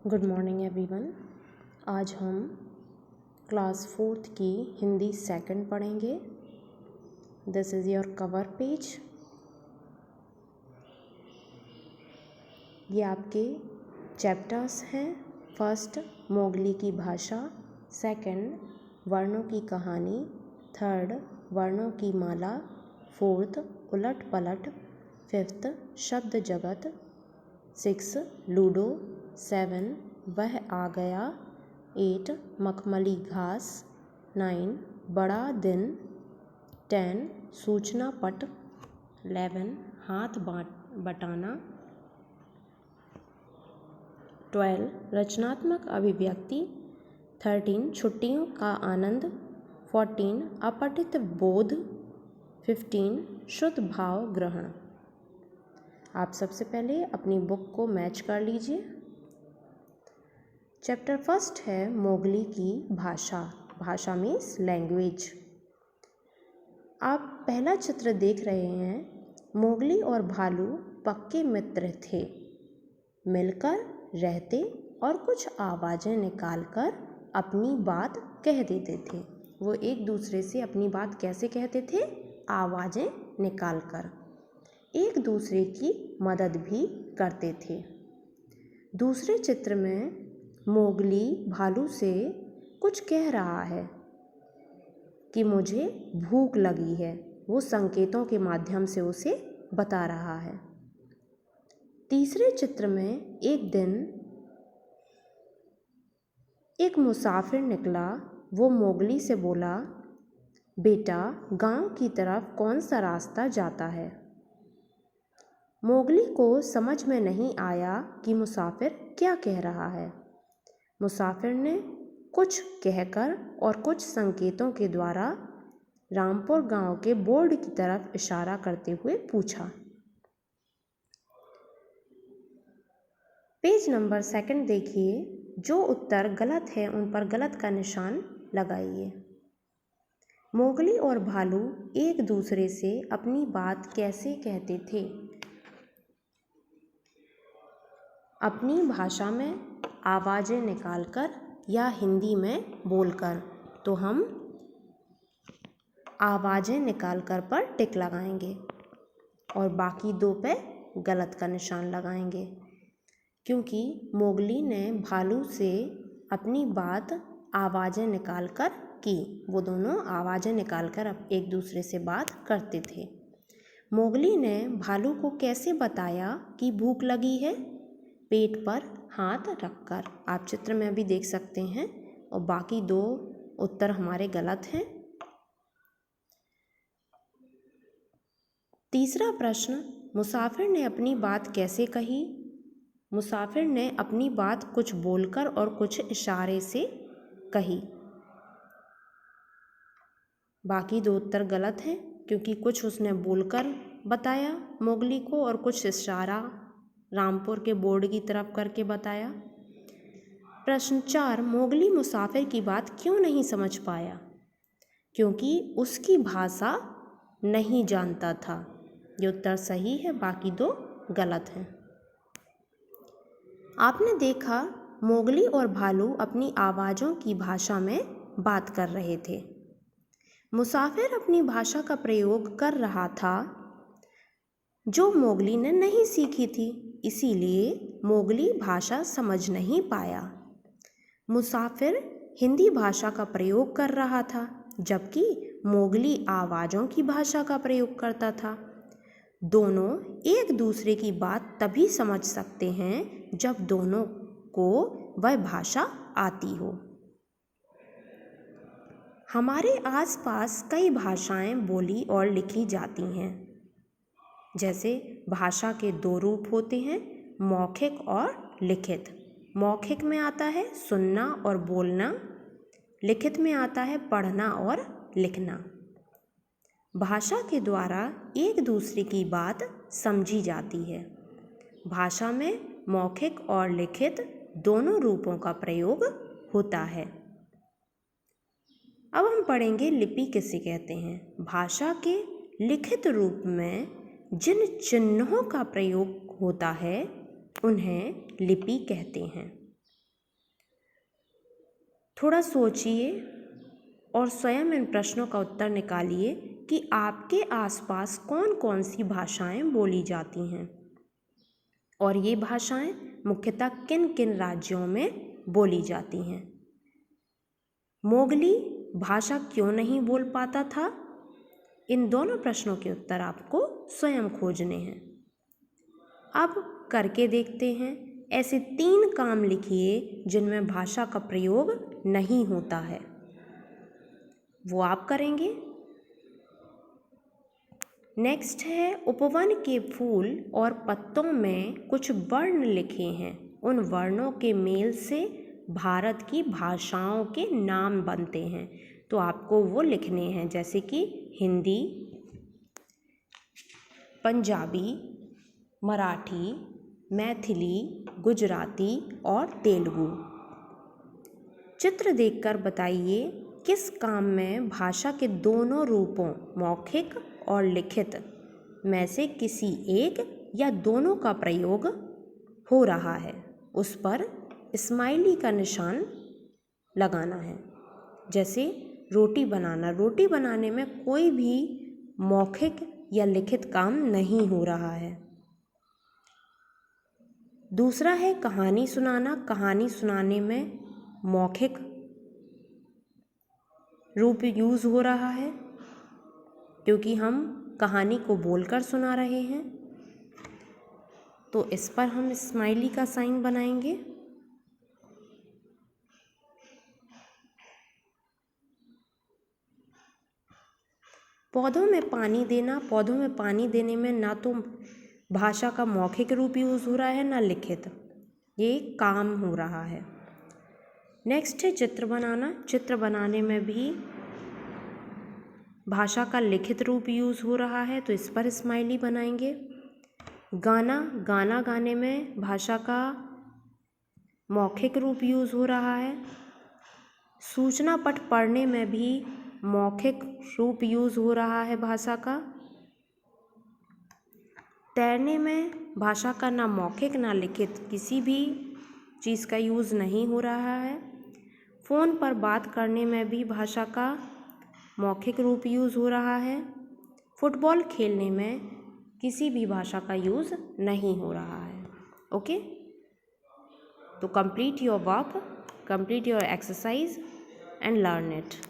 Good morning everyone. आज हम class 4th की हिंदी सेकंड पढ़ेंगे। This is your cover page. ये आपके चैप्टर्स हैं। फर्स्ट, मोगली की भाषा। सेकंड, वर्णों की कहानी। थर्ड, वर्णों की माला। फोर्थ, उलट पलट। फिफ्थ, शब्द जगत। 6, लूडो। 7, वह आ गया। 8, मखमली घास। 9, बड़ा दिन। 10, सूचना पट। 11, हाथ बटाना। 12, रचनात्मक अभिव्यक्ति। 13, छुट्टियों का आनंद। 14, अपठित बोध। 15, शुद्ध भाव ग्रहण। आप सबसे पहले अपनी बुक को मैच कर लीजिए। चैप्टर फर्स्ट है मोगली की भाषा। भाषा मीन्स लैंग्वेज। आप पहला चित्र देख रहे हैं। मोगली और भालू पक्के मित्र थे। मिलकर रहते और कुछ आवाज़ें निकालकर अपनी बात कह देते थे। वो एक दूसरे से अपनी बात कैसे कहते थे? आवाज़ें निकालकर। एक दूसरे की मदद भी करते थे। दूसरे चित्र में मोगली भालू से कुछ कह रहा है कि मुझे भूख लगी है। वो संकेतों के माध्यम से उसे बता रहा है। तीसरे चित्र में एक दिन एक मुसाफिर निकला। वो मोगली से बोला, बेटा, गांव की तरफ कौन सा रास्ता जाता है? मोगली को समझ में नहीं आया कि मुसाफिर क्या कह रहा है। मुसाफिर ने कुछ कहकर और कुछ संकेतों के द्वारा रामपुर गांव के बोर्ड की तरफ इशारा करते हुए पूछा। पेज नंबर 2 देखिए। जो उत्तर गलत है उन पर गलत का निशान लगाइए। मोगली और भालू एक दूसरे से अपनी बात कैसे कहते थे? अपनी भाषा में आवाज़ें निकालकर या हिंदी में बोलकर। तो हम आवाज़ें निकालकर पर टिक लगाएंगे और बाकी 2 पे गलत का निशान लगाएंगे, क्योंकि मोगली ने भालू से अपनी बात आवाज़ें निकालकर की। वो दोनों आवाज़ें निकालकर अब एक दूसरे से बात करते थे। मोगली ने भालू को कैसे बताया कि भूख लगी है? पेट पर हाथ रखकर। आप चित्र में भी देख सकते हैं और बाकी 2 उत्तर हमारे गलत हैं। तीसरा प्रश्न, मुसाफिर ने अपनी बात कैसे कही? मुसाफिर ने अपनी बात कुछ बोलकर और कुछ इशारे से कही। बाकी 2 उत्तर गलत हैं, क्योंकि कुछ उसने बोलकर बताया मोगली को और कुछ इशारा रामपुर के बोर्ड की तरफ करके बताया। प्रश्न 4, मोगली मुसाफिर की बात क्यों नहीं समझ पाया? क्योंकि उसकी भाषा नहीं जानता था। ये उत्तर सही है, बाकी 2 गलत हैं। आपने देखा मोगली और भालू अपनी आवाज़ों की भाषा में बात कर रहे थे। मुसाफिर अपनी भाषा का प्रयोग कर रहा था जो मोगली ने नहीं सीखी थी, इसीलिए मोगली भाषा समझ नहीं पाया। मुसाफिर हिंदी भाषा का प्रयोग कर रहा था, जबकि मोगली आवाज़ों की भाषा का प्रयोग करता था। दोनों एक दूसरे की बात तभी समझ सकते हैं जब दोनों को वह भाषा आती हो। हमारे आसपास कई भाषाएं बोली और लिखी जाती हैं। जैसे भाषा के 2 रूप होते हैं, मौखिक और लिखित। मौखिक में आता है सुनना और बोलना, लिखित में आता है पढ़ना और लिखना। भाषा के द्वारा एक दूसरे की बात समझी जाती है। भाषा में मौखिक और लिखित दोनों रूपों का प्रयोग होता है। अब हम पढ़ेंगे लिपि किसे कहते हैं। भाषा के लिखित रूप में जिन चिन्हों का प्रयोग होता है उन्हें लिपि कहते हैं। थोड़ा सोचिए और स्वयं इन प्रश्नों का उत्तर निकालिए कि आपके आसपास कौन कौन सी भाषाएं बोली जाती हैं और ये भाषाएं मुख्यतः किन किन राज्यों में बोली जाती हैं। मोगली भाषा क्यों नहीं बोल पाता था? इन दोनों प्रश्नों के उत्तर आपको स्वयं खोजने हैं। अब करके देखते हैं। ऐसे 3 काम लिखिए जिनमें भाषा का प्रयोग नहीं होता है, वो आप करेंगे। नेक्स्ट है, उपवन के फूल और पत्तों में कुछ वर्ण लिखे हैं, उन वर्णों के मेल से भारत की भाषाओं के नाम बनते हैं। तो आपको वो लिखने हैं, जैसे कि हिंदी, पंजाबी, मराठी, मैथिली, गुजराती और तेलुगु। चित्र देखकर बताइए किस काम में भाषा के दोनों रूपों मौखिक और लिखित में से किसी एक या दोनों का प्रयोग हो रहा है। उस पर स्माइली का निशान लगाना है। जैसे रोटी बनाना, रोटी बनाने में कोई भी मौखिक या लिखित काम नहीं हो रहा है। दूसरा है कहानी सुनाना, कहानी सुनाने में मौखिक रूप यूज़ हो रहा है क्योंकि हम कहानी को बोलकर सुना रहे हैं, तो इस पर हम स्माइली का साइन बनाएंगे। पौधों में पानी देना, पौधों में पानी देने में ना तो भाषा का मौखिक रूप यूज़ हो रहा है ना लिखित, ये काम हो रहा है। नेक्स्ट है चित्र बनाना, चित्र बनाने में भी भाषा का लिखित रूप यूज़ हो रहा है, तो इस पर स्माइली बनाएंगे। गाना, गाना गाने में भाषा का मौखिक रूप यूज़ हो रहा है। सूचना पट पढ़ने में भी मौखिक रूप यूज़ हो रहा है भाषा का। तैरने में भाषा का ना मौखिक ना लिखित किसी भी चीज़ का यूज़ नहीं हो रहा है। फ़ोन पर बात करने में भी भाषा का मौखिक रूप यूज़ हो रहा है। फुटबॉल खेलने में किसी भी भाषा का यूज़ नहीं हो रहा है। ओके, तो complete your work, complete your exercise and learn it.